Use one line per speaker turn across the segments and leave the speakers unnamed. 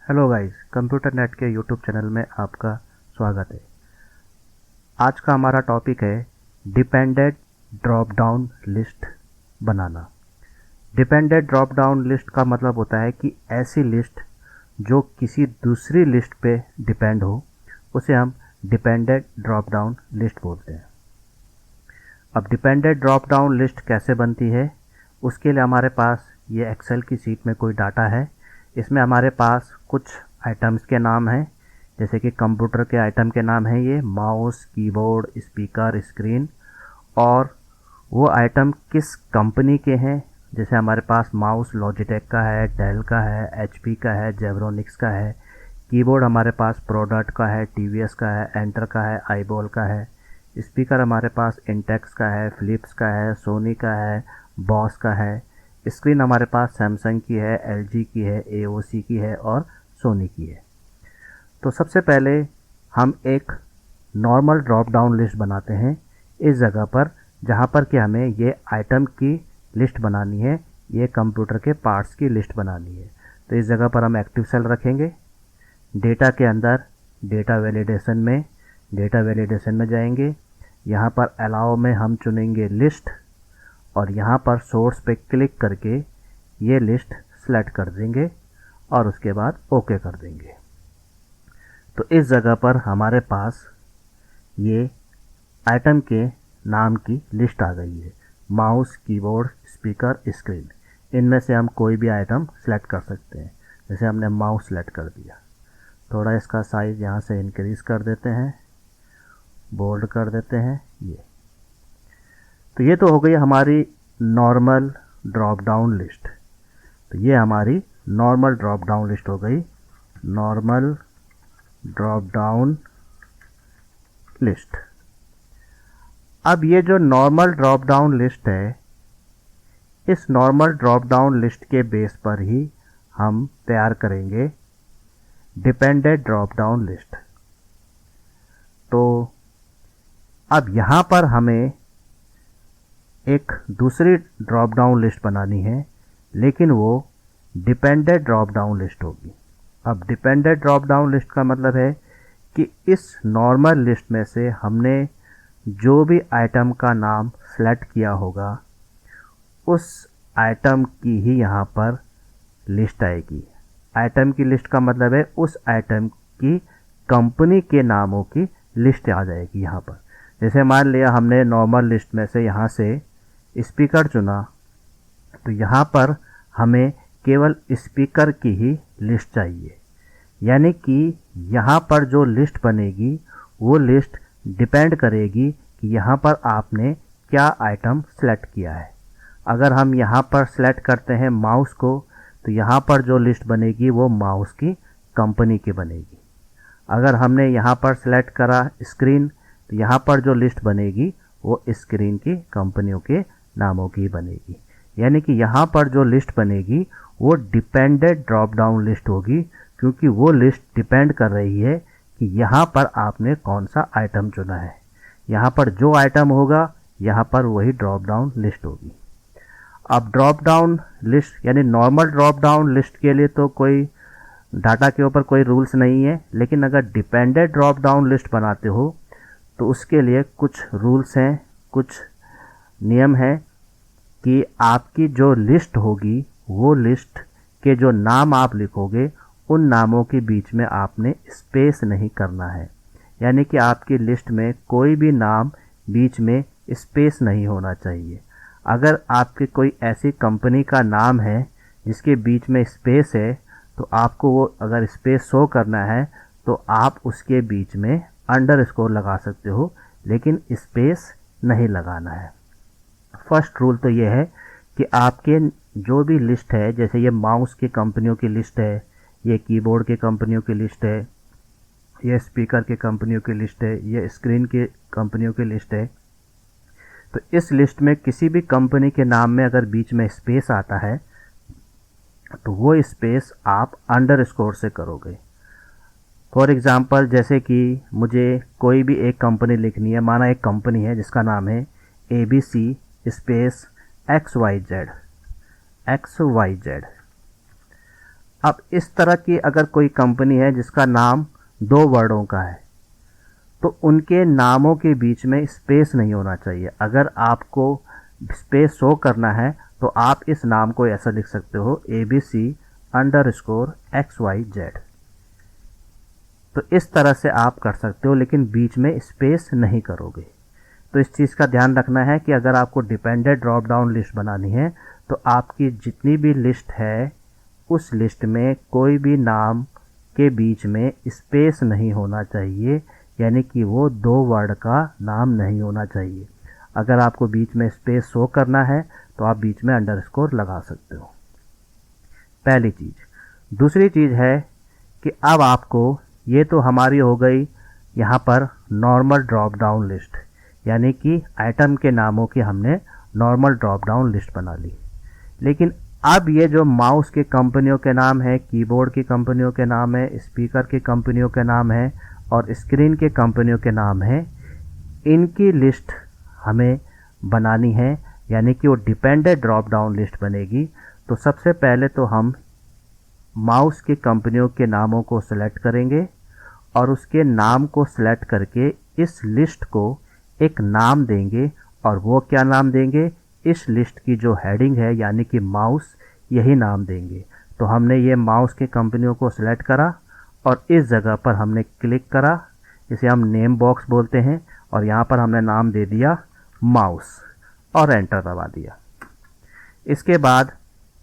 Hello guys, computer net के YouTube channel में आपका स्वागत है। आज का हमारा टॉपिक है डिपेंडेंट ड्रॉप डाउन लिस्ट बनाना। डिपेंडेंट ड्रॉप डाउन लिस्ट का मतलब होता है कि ऐसी लिस्ट जो किसी दूसरी लिस्ट पे डिपेंड हो, उसे हम डिपेंडेंट ड्रॉप डाउन लिस्ट बोलते हैं। अब डिपेंडेंट ड्रॉप डाउन लिस्ट कैसे बनती है, उसके लिए हमारे पास ये एक्सेल की शीट में कोई डाटा है। इसमें हमारे पास कुछ आइटम्स के नाम हैं, जैसे कि कंप्यूटर के आइटम के नाम हैं ये माउस, कीबोर्ड, स्पीकर, स्क्रीन, और वो आइटम किस कंपनी के हैं। जैसे हमारे पास माउस लॉजिटेक का है, डेल का है, एचपी का है, जेब्रोनिक्स का है। कीबोर्ड हमारे पास प्रोडक्ट का है, टीवीएस का है, एंटर का है, आईबॉल का है। स्पीकर हमारे पास इंटेक्स का है, फिलिप्स का है, सोनी का है, बॉस का है। स्क्रीन हमारे पास सैमसंग की है, एलजी की है, एओसी की है और सोनी की है। तो सबसे पहले हम एक नॉर्मल ड्रॉप डाउन लिस्ट बनाते हैं इस जगह पर, जहाँ पर कि हमें ये आइटम की लिस्ट बनानी है, ये कंप्यूटर के पार्ट्स की लिस्ट बनानी है। तो इस जगह पर हम एक्टिव सेल रखेंगे। डेटा के अंदर डेटा वैलिडेशन में जाएंगे। यहाँ पर अलाउ में हम चुनेंगे लिस्ट, और यहाँ पर सोर्स पे क्लिक करके ये लिस्ट सेलेक्ट कर देंगे और उसके बाद ओके कर देंगे। तो इस जगह पर हमारे पास ये आइटम के नाम की लिस्ट आ गई है। माउस, कीबोर्ड, स्पीकर, स्क्रीन, इनमें से हम कोई भी आइटम सेलेक्ट कर सकते हैं। जैसे हमने माउस सेलेक्ट कर दिया, थोड़ा इसका साइज़ यहाँ से इंक्रीज़ कर देते हैं, बोल्ड कर देते हैं ये। तो ये तो हो गई हमारी नॉर्मल ड्रॉप डाउन लिस्ट। तो ये हमारी नॉर्मल ड्रॉप डाउन लिस्ट हो गई, नॉर्मल ड्रॉप डाउन लिस्ट। अब ये जो नॉर्मल ड्रॉप डाउन लिस्ट है, इस नॉर्मल ड्रॉप डाउन लिस्ट के बेस पर ही हम तैयार करेंगे डिपेंडेंट ड्रॉप डाउन लिस्ट। तो अब यहाँ पर हमें एक दूसरी ड्रॉप डाउन लिस्ट बनानी है, लेकिन वो डिपेंडेंट ड्रॉप डाउन लिस्ट होगी। अब डिपेंडेंट ड्रॉप डाउन लिस्ट का मतलब है कि इस नॉर्मल लिस्ट में से हमने जो भी आइटम का नाम सेलेक्ट किया होगा, उस आइटम की ही यहाँ पर लिस्ट आएगी। आइटम की लिस्ट का मतलब है उस आइटम की कंपनी के नामों की लिस्ट आ जाएगी यहाँ पर। जैसे मान लिया हमने नॉर्मल लिस्ट में से यहाँ से स्पीकर चुना, तो यहाँ पर हमें केवल स्पीकर की ही लिस्ट चाहिए। यानी कि यहाँ पर जो लिस्ट बनेगी वो लिस्ट डिपेंड करेगी कि यहाँ पर आपने क्या आइटम सेलेक्ट किया है। अगर हम यहाँ पर सेलेक्ट करते हैं माउस को, तो यहाँ पर जो लिस्ट बनेगी वो माउस की कंपनी की बनेगी। अगर हमने यहाँ पर सेलेक्ट करा स्क्रीन, तो यहाँ पर जो लिस्ट बनेगी वो स्क्रीन की कंपनियों के नामों की बनेगी। यानी कि यहाँ पर जो लिस्ट बनेगी वो डिपेंडेंट ड्रॉप डाउन लिस्ट होगी, क्योंकि वो लिस्ट डिपेंड कर रही है कि यहाँ पर आपने कौन सा आइटम चुना है। यहाँ पर जो आइटम होगा यहाँ पर वही ड्रॉप डाउन लिस्ट होगी। अब ड्रॉप डाउन लिस्ट यानी नॉर्मल ड्रॉप डाउन लिस्ट के लिए तो कोई डाटा के ऊपर कोई रूल्स नहीं है, लेकिन अगर डिपेंडेंट ड्रॉप डाउन लिस्ट बनाते हो तो उसके लिए कुछ रूल्स हैं, कुछ नियम हैं कि आपकी जो लिस्ट होगी वो लिस्ट के जो नाम आप लिखोगे उन नामों के बीच में आपने स्पेस नहीं करना है। यानी कि आपकी लिस्ट में कोई भी नाम बीच में स्पेस नहीं होना चाहिए। अगर आपके कोई ऐसी कंपनी का नाम है जिसके बीच में स्पेस है, तो आपको वो अगर स्पेस शो करना है तो आप उसके बीच में अंडरस्कोर लगा सकते हो, लेकिन स्पेस नहीं लगाना है। फर्स्ट रूल तो ये है कि आपके जो भी लिस्ट है, जैसे ये माउस की कंपनियों की लिस्ट है, ये कीबोर्ड की कंपनियों की लिस्ट है, ये स्पीकर की कंपनियों की लिस्ट है, ये स्क्रीन की कंपनियों की लिस्ट है। तो इस लिस्ट में किसी भी कंपनी के नाम में अगर बीच में स्पेस आता है तो वो स्पेस आप अंडरस्कोर से करोगे। फॉर एग्ज़ाम्पल, जैसे कि मुझे कोई भी एक कंपनी लिखनी है, माना एक कंपनी है जिसका नाम है ABC स्पेस XYZ। अब इस तरह की अगर कोई कंपनी है जिसका नाम 2 वर्डों का है, तो उनके नामों के बीच में स्पेस नहीं होना चाहिए। अगर आपको स्पेस शो करना है तो आप इस नाम को ऐसा लिख सकते हो ABC_XYZ। तो इस तरह से आप कर सकते हो, लेकिन बीच में स्पेस नहीं करोगे। तो इस चीज़ का ध्यान रखना है कि अगर आपको डिपेंडेंट ड्रॉप डाउन लिस्ट बनानी है तो आपकी जितनी भी लिस्ट है उस लिस्ट में कोई भी नाम के बीच में स्पेस नहीं होना चाहिए, यानी कि वो 2 वर्ड का नाम नहीं होना चाहिए। अगर आपको बीच में स्पेस शो करना है तो आप बीच में अंडरस्कोर लगा सकते हो, पहली चीज़। दूसरी चीज़ है कि अब आपको, ये तो हमारी हो गई यहाँ पर नॉर्मल ड्रॉप डाउन लिस्ट, यानी कि आइटम के नामों की हमने नॉर्मल ड्रॉप डाउन लिस्ट बना ली। लेकिन अब ये जो माउस की कंपनियों के नाम है, कीबोर्ड की कंपनियों के नाम है, स्पीकर की कंपनियों के नाम है और स्क्रीन के कंपनियों के नाम है, इनकी लिस्ट हमें बनानी है, यानी कि वो डिपेंडेंट ड्रॉप डाउन लिस्ट बनेगी। तो सबसे पहले तो हम माउस की कंपनियों के नामों को सिलेक्ट करेंगे और उसके नाम को सिलेक्ट करके इस लिस्ट को एक नाम देंगे। और वो क्या नाम देंगे? इस लिस्ट की जो हेडिंग है यानी कि माउस, यही नाम देंगे। तो हमने ये माउस की कंपनियों को सिलेक्ट करा और इस जगह पर हमने क्लिक करा, इसे हम नेम बॉक्स बोलते हैं, और यहाँ पर हमने नाम दे दिया माउस और एंटर दबा दिया। इसके बाद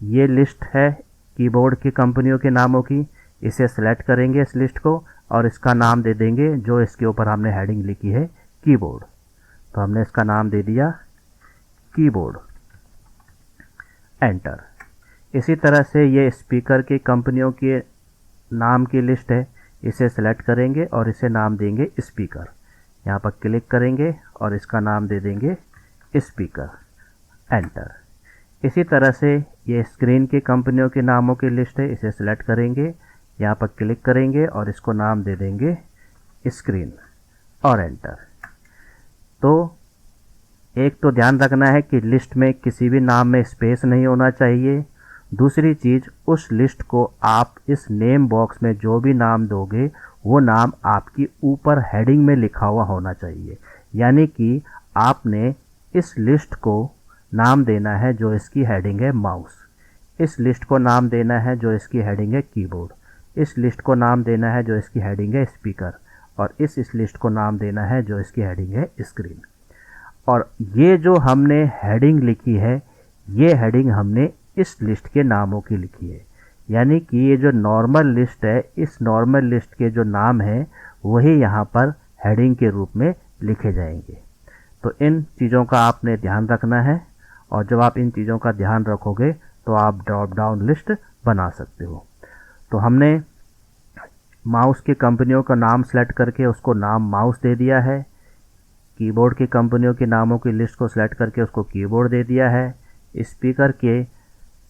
ये लिस्ट है कीबोर्ड की कंपनियों के नामों की, इसे सिलेक्ट करेंगे इस लिस्ट को और इसका नाम दे देंगे जो इसके ऊपर हमने हेडिंग लिखी है कीबोर्ड। तो हमने इसका नाम दे दिया कीबोर्ड, एंटर। इसी तरह से ये स्पीकर की कंपनियों के नाम की लिस्ट है, इसे सिलेक्ट करेंगे और इसे नाम देंगे स्पीकर। यहाँ पर क्लिक करेंगे और इसका नाम दे देंगे स्पीकर, एंटर। इसी तरह से ये स्क्रीन की कंपनियों के नामों की लिस्ट है, इसे सिलेक्ट करेंगे, यहाँ पर क्लिक करेंगे और इसको नाम दे देंगे स्क्रीन और एंटर। तो एक तो ध्यान रखना है कि लिस्ट में किसी भी नाम में स्पेस नहीं होना चाहिए। दूसरी चीज़, उस लिस्ट को आप इस नेम बॉक्स में जो भी नाम दोगे वो नाम आपकी ऊपर हेडिंग में लिखा हुआ होना चाहिए, यानी कि आपने इस लिस्ट को नाम देना है जो इसकी हेडिंग है माउस, इस लिस्ट को नाम देना है जो इसकी हेडिंग है कीबोर्ड, इस लिस्ट को नाम देना है जो इसकी हेडिंग है स्पीकर, और इस लिस्ट को नाम देना है जो इसकी हेडिंग है स्क्रीन। और ये जो हमने हेडिंग लिखी है, ये हेडिंग हमने इस लिस्ट के नामों की लिखी है, यानी कि ये जो नॉर्मल लिस्ट है, इस नॉर्मल लिस्ट के जो नाम हैं वही यहाँ पर हेडिंग के रूप में लिखे जाएंगे। तो इन चीज़ों का आपने ध्यान रखना है, और जब आप इन चीज़ों का ध्यान रखोगे तो आप ड्रॉप डाउन लिस्ट बना सकते हो। तो हमने माउस की कंपनियों का नाम सेलेक्ट करके उसको नाम माउस दे दिया है, कीबोर्ड की कंपनियों के नामों की लिस्ट को सिलेक्ट करके उसको कीबोर्ड दे दिया है, स्पीकर के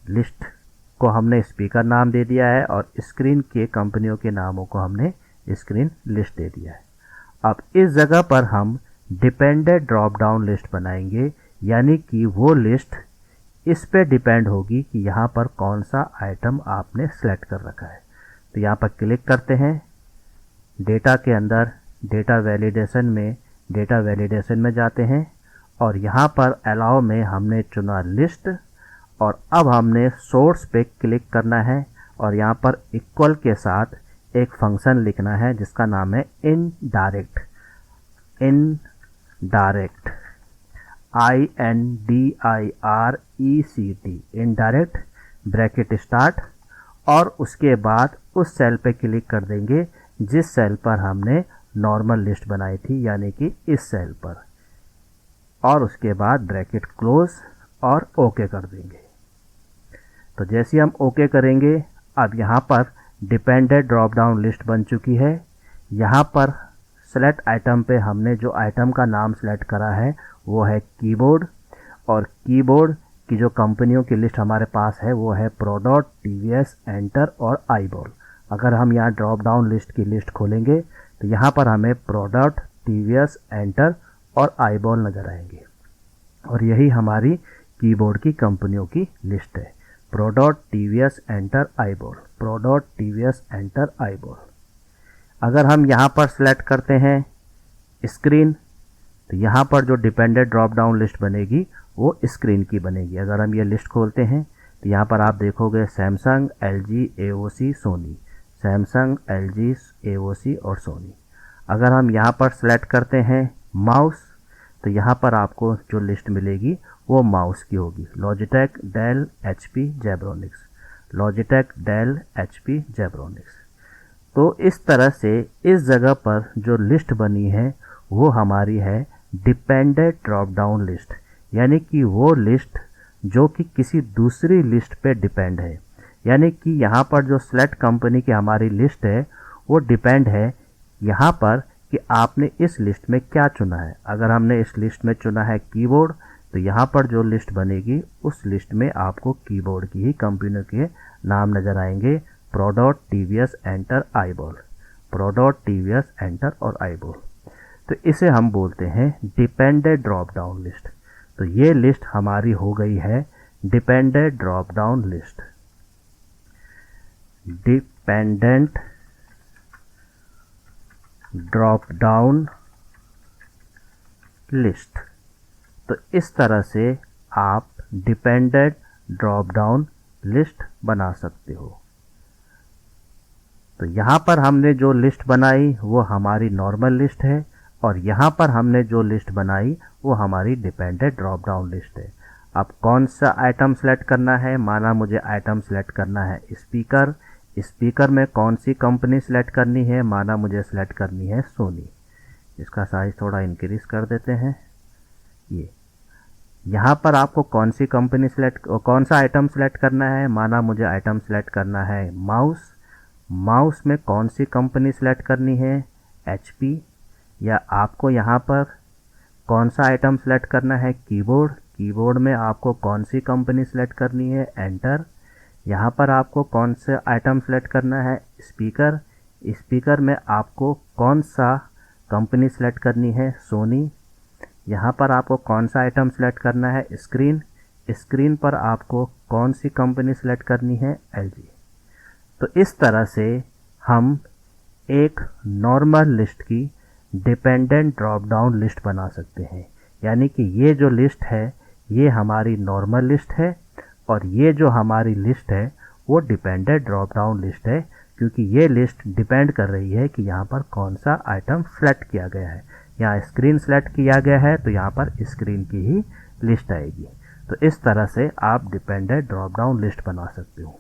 लिस्ट को हमने स्पीकर नाम दे दिया है, और स्क्रीन के कंपनियों के नामों को हमने स्क्रीन लिस्ट दे दिया है। अब इस जगह पर हम डिपेंडेंट ड्रॉप डाउन लिस्ट बनाएंगे, यानी कि वो लिस्ट इस पे डिपेंड होगी कि यहाँ पर कौन सा आइटम आपने सेलेक्ट कर रखा है। तो यहाँ पर क्लिक करते हैं, डेटा के अंदर डेटा वैलिडेशन में जाते हैं और यहाँ पर अलाउ में हमने चुना लिस्ट, और अब हमने सोर्स पे क्लिक करना है और यहाँ पर इक्वल के साथ एक फंक्शन लिखना है जिसका नाम है indirect, INDIRECT, indirect, bracket start, और उसके बाद उस सेल पे क्लिक कर देंगे जिस सेल पर हमने नॉर्मल लिस्ट बनाई थी, यानी कि इस सेल पर, और उसके बाद ब्रैकेट क्लोज और ओके कर देंगे। तो जैसे हम ओके करेंगे, अब यहाँ पर डिपेंडेंट ड्रॉप डाउन लिस्ट बन चुकी है। यहाँ पर सेलेक्ट आइटम पे हमने जो आइटम का नाम सेलेक्ट करा है वो है कीबोर्ड, और कीबोर्ड की जो कंपनियों की लिस्ट हमारे पास है वो है प्रोडॉट, टीवीएस, एंटर और आईबॉल। अगर हम यहाँ ड्रॉप डाउन लिस्ट की लिस्ट खोलेंगे तो यहाँ पर हमें प्रोडक्ट, टीवीएस, एंटर और आईबॉल नज़र आएंगे, और यही हमारी कीबोर्ड की कंपनियों की लिस्ट है। Prodot TVS Enter iBall, Prodot TVS Enter iBall. अगर हम यहाँ पर सिलेक्ट करते हैं स्क्रीन, तो यहाँ पर जो डिपेंडेंट ड्रॉप डाउन लिस्ट बनेगी वो स्क्रीन की बनेगी। अगर हम ये लिस्ट खोलते हैं तो यहाँ पर आप देखोगे Samsung, LG, AOC, Sony, Samsung, LG, AOC और सोनी। अगर हम यहाँ पर सिलेक्ट करते हैं माउस, तो यहाँ पर आपको जो लिस्ट मिलेगी वो माउस की होगी। Logitech, Dell, HP, Zebronics, Logitech, Dell, HP, Zebronics. तो इस तरह से इस जगह पर जो लिस्ट बनी है वो हमारी है डिपेंडेंट ड्रॉप डाउन लिस्ट, यानी कि वो लिस्ट जो कि किसी दूसरी लिस्ट पे डिपेंड है। यानी कि यहाँ पर जो सेलेक्ट कंपनी की हमारी लिस्ट है वो डिपेंड है यहाँ पर कि आपने इस लिस्ट में क्या चुना है। अगर हमने इस लिस्ट में चुना है कीबोर्ड, तो यहाँ पर जो लिस्ट बनेगी उस लिस्ट में आपको कीबोर्ड की ही कंपनी के नाम नज़र आएंगे। Prodot TVS Enter iBall, Prodot TVS Enter और आईबॉल। तो इसे हम बोलते हैं डिपेंडेंट ड्रॉप डाउन लिस्ट। तो ये लिस्ट हमारी हो गई है dependent drop down list, dependent drop down list. तो इस तरह से आप डिपेंडेंट ड्रॉप डाउन लिस्ट बना सकते हो। तो यहाँ पर हमने जो लिस्ट बनाई वो हमारी नॉर्मल लिस्ट है, और यहाँ पर हमने जो लिस्ट बनाई वो हमारी डिपेंडेंट ड्रॉप डाउन लिस्ट है। अब कौन सा आइटम सेलेक्ट करना है, माना मुझे आइटम सेलेक्ट करना है स्पीकर, स्पीकर में कौन सी कंपनी सेलेक्ट करनी है, माना मुझे सेलेक्ट करनी है सोनी। इसका साइज थोड़ा इंक्रीज कर देते हैं। ये यहाँ पर आपको कौन सी कंपनी सेलेक्ट, कौन सा आइटम सेलेक्ट करना है, माना मुझे आइटम सेलेक्ट करना है माउस, माउस में कौन सी कंपनी सेलेक्ट करनी है एचपी, या आपको यहाँ पर कौन सा आइटम सेलेक्ट करना है कीबोर्ड, कीबोर्ड में आपको कौन सी कंपनी सेलेक्ट करनी है एंटर। यहाँ पर आपको कौन सा आइटम सेलेक्ट करना है स्पीकर, स्पीकर में आपको कौन सा कंपनी सेलेक्ट करनी है सोनी। यहाँ पर आपको कौन सा आइटम सेलेक्ट करना है स्क्रीन, स्क्रीन पर आपको कौन सी कंपनी सेलेक्ट करनी है एलजी। तो इस तरह से हम एक नॉर्मल लिस्ट की डिपेंडेंट ड्रॉप डाउन लिस्ट बना सकते हैं। यानी कि ये जो लिस्ट है ये हमारी नॉर्मल लिस्ट है, और ये जो हमारी लिस्ट है वो डिपेंडेंट ड्रॉप डाउन लिस्ट है, क्योंकि ये लिस्ट डिपेंड कर रही है कि यहाँ पर कौन सा आइटम सेलेक्ट किया गया है। यहाँ स्क्रीन सेलेक्ट किया गया है तो यहाँ पर स्क्रीन की ही लिस्ट आएगी। तो इस तरह से आप डिपेंडेंट ड्रॉप डाउन लिस्ट बना सकते हो।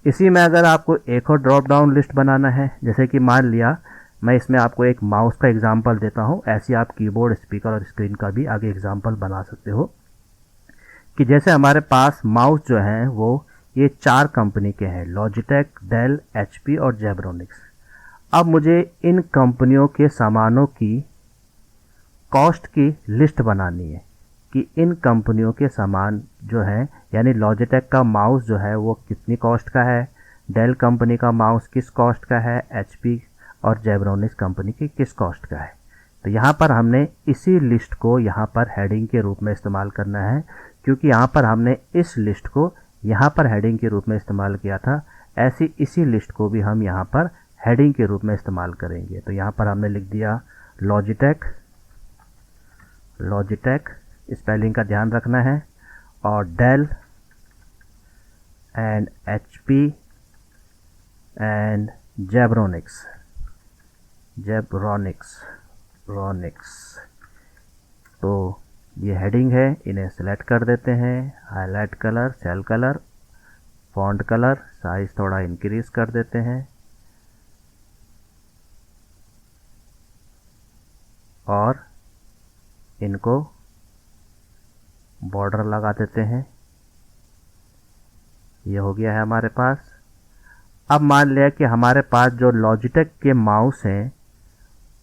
इसी में अगर आपको एक और ड्रॉप डाउन लिस्ट बनाना है, जैसे कि मान लिया मैं इसमें आपको एक माउस का एग्जांपल देता हूँ, ऐसे आप कीबोर्ड, स्पीकर और स्क्रीन का भी आगे एग्जांपल बना सकते हो। कि जैसे हमारे पास माउस जो हैं वो ये 4 कंपनी के हैं, लॉजिटेक, डेल, एचपी और जेब्रोनिक्स। अब मुझे इन कंपनियों के सामानों की कॉस्ट की लिस्ट बनानी है कि इन कंपनियों के सामान जो है, यानी लॉजिटेक का माउस जो है वो कितनी कॉस्ट का है, डेल कंपनी का माउस किस कॉस्ट का है, एचपी और जेब्रोनिक्स कंपनी की किस कॉस्ट का है। तो यहाँ पर हमने इसी लिस्ट को यहाँ पर हेडिंग के रूप में इस्तेमाल करना है, क्योंकि यहाँ पर हमने इस लिस्ट को यहाँ पर हेडिंग के रूप में इस्तेमाल किया था, ऐसी इसी लिस्ट को भी हम यहाँ पर हेडिंग के रूप में इस्तेमाल करेंगे। तो यहाँ पर हमने लिख दिया लॉजिटेक, लॉजिटेक स्पेलिंग का ध्यान रखना है, और Dell and HP and Zebronics, Zebronics, रोनिक्स। तो ये हेडिंग है, इन्हें सेलेक्ट कर देते हैं, highlight colour, cell colour, font colour, size थोड़ा इंक्रीज कर देते हैं, और इनको बॉर्डर लगा देते हैं। ये हो गया है हमारे पास। अब मान लिया कि हमारे पास जो लॉजिटेक के माउस हैं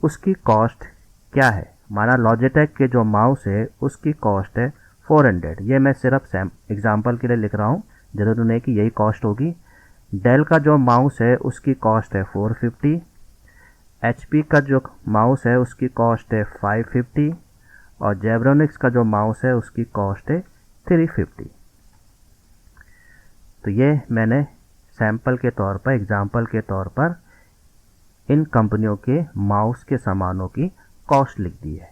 उसकी कॉस्ट क्या है। माना लॉजिटेक के जो माउस है उसकी कॉस्ट है 400। ये मैं सिर्फ एग्जांपल के लिए लिख रहा हूँ, जरूर नहीं कि यही कॉस्ट होगी। डेल का जो माउस है उसकी कॉस्ट है 450, एचपी का जो माउस है उसकी कॉस्ट है 550, और जेब्रोनिक्स का जो माउस है उसकी कॉस्ट है 350। तो ये मैंने सैंपल के तौर पर, एग्जाम्पल के तौर पर इन कंपनियों के माउस के सामानों की कॉस्ट लिख दी है।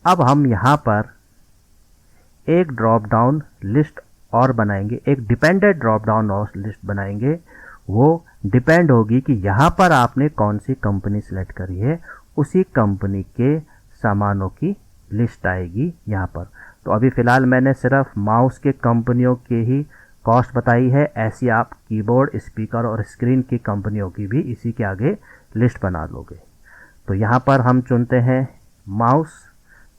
अब हम यहाँ पर एक ड्रॉप डाउन लिस्ट और बनाएंगे, एक डिपेंडेंट ड्रॉप डाउन लिस्ट बनाएंगे। वो डिपेंड होगी कि यहाँ पर आपने कौन सी कंपनी सेलेक्ट करी है, उसी कंपनी के सामानों की लिस्ट आएगी यहाँ पर। तो अभी फ़िलहाल मैंने सिर्फ माउस के कंपनियों के ही कॉस्ट बताई है, ऐसी आप कीबोर्ड, स्पीकर और स्क्रीन की कंपनियों की भी इसी के आगे लिस्ट बना लोगे। तो यहाँ पर हम चुनते हैं माउस,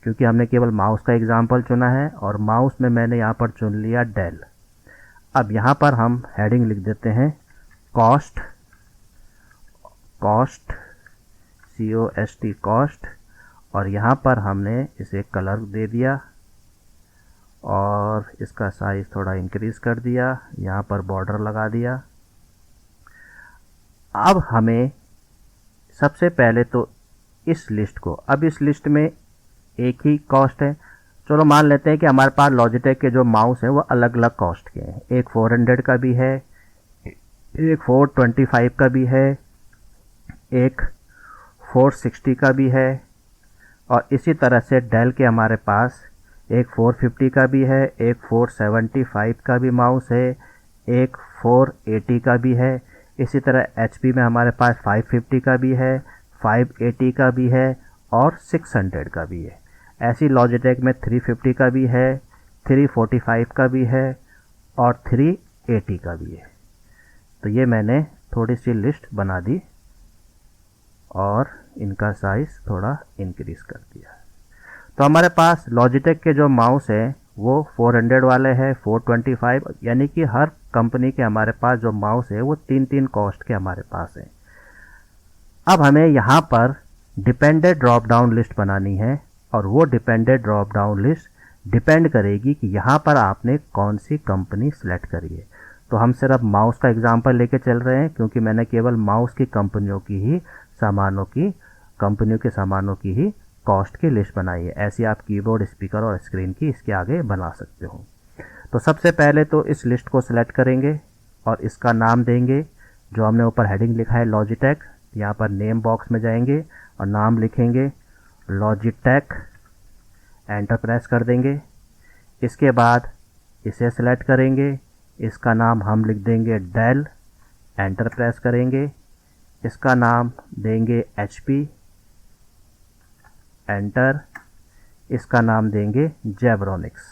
क्योंकि हमने केवल माउस का एग्जाम्पल चुना है, और माउस में मैंने यहाँ पर चुन लिया डेल। अब यहाँ पर हम हेडिंग लिख देते हैं कॉस्ट, COST कॉस्ट, और यहाँ पर हमने इसे कलर दे दिया और इसका साइज थोड़ा इंक्रीज कर दिया, यहाँ पर बॉर्डर लगा दिया। अब हमें सबसे पहले तो इस लिस्ट को, अब इस लिस्ट में एक ही कॉस्ट है। चलो मान लेते हैं कि हमारे पास लॉजिटेक के जो माउस हैं वो अलग अलग कॉस्ट के हैं, एक 400 का भी है, एक 425 का भी है, एक 460 का भी है, और इसी तरह से डेल के हमारे पास एक 450 का भी है, एक 475 का भी माउस है, एक 480 का भी है। इसी तरह HP में हमारे पास 550 का भी है, 580 का भी है और 600 का भी है। ऐसी लॉजिटेक में 350 का भी है, 345 का भी है और 380 का भी है। तो ये मैंने थोड़ी सी लिस्ट बना दी और इनका साइज़ थोड़ा इंक्रीज कर दिया। तो हमारे पास लॉजिटेक के जो माउस है वो 400 वाले हैं, 425, यानी कि हर कंपनी के हमारे पास जो माउस है वो 3-3 कॉस्ट के हमारे पास है। अब हमें यहाँ पर डिपेंडेंट ड्रॉप डाउन लिस्ट बनानी है, और वो dependent drop down list depend करेगी कि यहाँ पर आपने कौन सी कंपनी सेलेक्ट करी है। तो हम सिर्फ माउस का एग्जांपल लेके चल रहे हैं, क्योंकि मैंने केवल माउस की कंपनियों की ही कंपनियों के सामानों की ही कॉस्ट की लिस्ट बनाई है। ऐसी आप कीबोर्ड, स्पीकर और स्क्रीन की इसके आगे बना सकते हो। तो सबसे पहले तो इस लिस्ट को सिलेक्ट करेंगे और इसका नाम देंगे, जो हमने ऊपर हेडिंग लिखा है लॉजिटेक। यहाँ पर नेम बॉक्स में जाएंगे और नाम लिखेंगे लॉजिटेक, एंटर प्रेस कर देंगे। इसके बाद इसे सेलेक्ट करेंगे, इसका नाम हम लिख देंगे डेल, एंटर प्रेस करेंगे। इसका नाम देंगे HP, एंटर। इसका नाम देंगे जेब्रोनिक्स।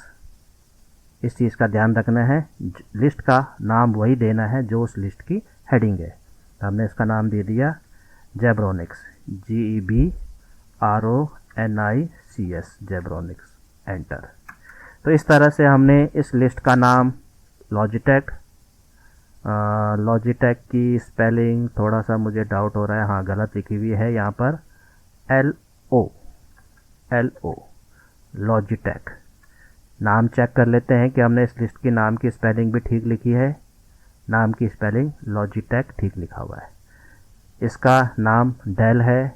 इस चीज़ का ध्यान रखना है, लिस्ट का नाम वही देना है जो उस लिस्ट की हेडिंग है। तो हमने इसका नाम दे दिया जेब्रोनिक्स, GEBRONICS, जेब्रोनिक्स, एंटर। तो इस तरह से हमने इस लिस्ट का नाम लॉजिटेक की स्पेलिंग थोड़ा सा मुझे डाउट हो रहा है, हाँ गलत लिखी हुई है यहाँ पर, LO लॉजिटेक। नाम चेक कर लेते हैं कि हमने इस लिस्ट की नाम की स्पेलिंग भी ठीक लिखी है। नाम की स्पेलिंग लॉजिटेक ठीक लिखा हुआ है। इसका नाम डेल है,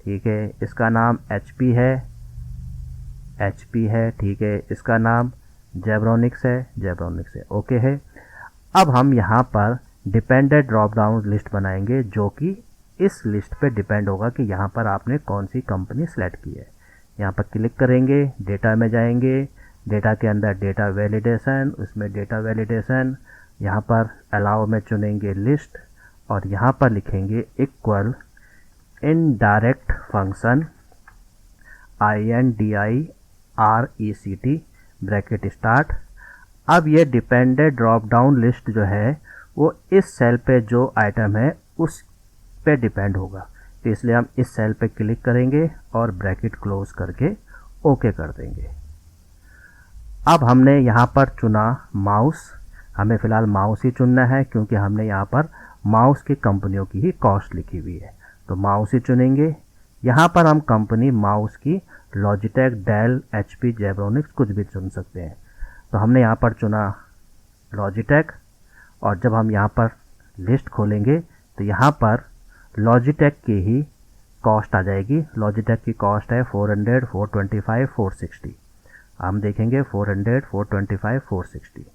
ठीक है। इसका नाम HP है, ठीक है। इसका नाम जेब्रोनिक्स है, ओके है। अब हम यहाँ पर डिपेंडेंट ड्रॉप डाउन लिस्ट बनाएंगे, जो कि इस लिस्ट पे डिपेंड होगा कि यहाँ पर आपने कौन सी कंपनी सेलेक्ट की है। यहाँ पर क्लिक करेंगे, डेटा में जाएंगे, डेटा के अंदर डेटा वैलिडेशन, उसमें डेटा वैलिडेशन, यहाँ पर अलाउ में चुनेंगे लिस्ट, और यहाँ पर लिखेंगे equal indirect function INDIRECT bracket start. अब ये डिपेंडेंट ड्रॉप डाउन लिस्ट जो है वो इस सेल पे जो आइटम है उस पे डिपेंड होगा, तो इसलिए हम इस सेल पे क्लिक करेंगे और ब्रैकेट क्लोज करके ओके कर देंगे। अब हमने यहाँ पर चुना माउस, हमें फ़िलहाल माउस ही चुनना है क्योंकि हमने यहाँ पर माउस की कंपनियों की ही कॉस्ट लिखी हुई है, तो माउस ही चुनेंगे। यहाँ पर हम कंपनी माउस की लॉजिटेक, डेल, HP, जेब्रोनिक्स कुछ भी चुन सकते हैं। तो हमने यहाँ पर चुना लॉजिटेक, और जब हम यहाँ पर लिस्ट खोलेंगे तो यहाँ पर लॉजिटेक की ही कॉस्ट आ जाएगी। लॉजिटेक की कॉस्ट है 400, 425, 460। हम देखेंगे 400, 425, 460।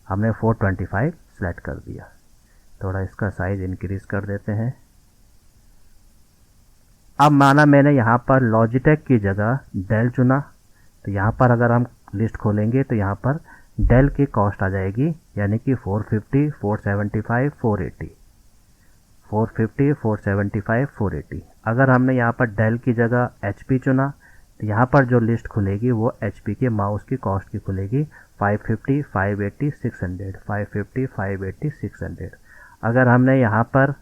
हमने 425 सेलेक्ट कर दिया। थोड़ा इसका साइज़ इंक्रीज़ कर देते हैं। अब माना मैंने यहाँ पर लॉजिटेक की जगह डेल चुना, तो यहाँ पर अगर हम लिस्ट खोलेंगे तो यहाँ पर डेल की कॉस्ट आ जाएगी, यानी कि 450, 475, 480, 450, 475, 480। अगर हमने यहाँ पर डेल की जगह HP चुना, तो यहाँ पर जो लिस्ट खुलेगी वो HP के माउस की कॉस्ट की खुलेगी, 550, 580, 600, 550, 580, 600। अगर हमने यहाँ पर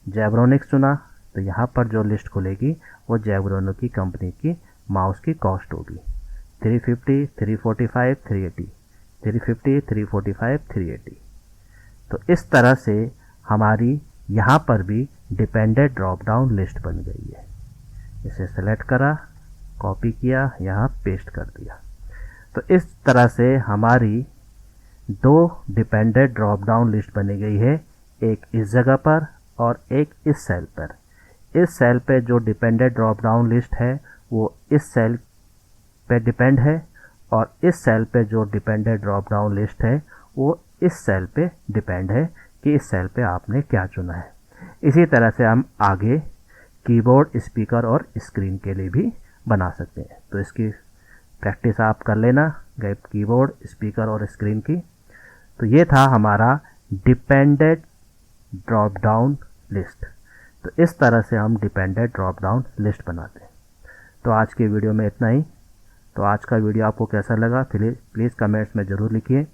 जैब्रोनिक्स चुना, तो यहाँ पर जो लिस्ट खुलेगी वो जैब्रोनिक की कंपनी की माउस की कॉस्ट होगी, 350, 345, 380, 350, 345, 380। तो इस तरह से हमारी यहाँ पर भी डिपेंडेंट ड्रॉप डाउन लिस्ट बन गई है। इसे सेलेक्ट करा, कॉपी किया, यहाँ पेस्ट कर दिया। तो इस तरह से हमारी दो डिपेंडेंट ड्रॉप डाउन लिस्ट बनी गई है, एक इस जगह पर और एक इस सेल पर। इस सेल पे जो डिपेंडेंट ड्रॉप डाउन लिस्ट है वो इस सेल पे डिपेंड है, और इस सेल पे जो डिपेंडेंट ड्रॉप डाउन लिस्ट है वो इस सेल पे डिपेंड है कि इस सेल पे आपने क्या चुना है। इसी तरह से हम आगे कीबोर्ड, स्पीकर और स्क्रीन के लिए भी बना सकते हैं। तो इसकी प्रैक्टिस आप कर लेना कीबोर्ड, स्पीकर और स्क्रीन की। तो ये था हमारा डिपेंडेंट ड्रॉप डाउन लिस्ट। तो इस तरह से हम डिपेंडेंट ड्रॉप डाउन लिस्ट बनाते हैं। तो आज के वीडियो में इतना ही। तो आज का वीडियो आपको कैसा लगा प्लीज़ कमेंट्स में ज़रूर लिखिए,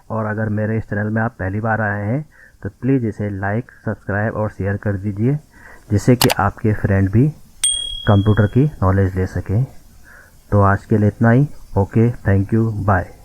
और अगर मेरे इस चैनल में आप पहली बार आए हैं तो प्लीज़ इसे लाइक, सब्सक्राइब और शेयर कर दीजिए, जिससे कि आपके फ्रेंड भी कंप्यूटर की नॉलेज ले सकें। तो आज के लिए इतना ही। Okay, thank you, bye.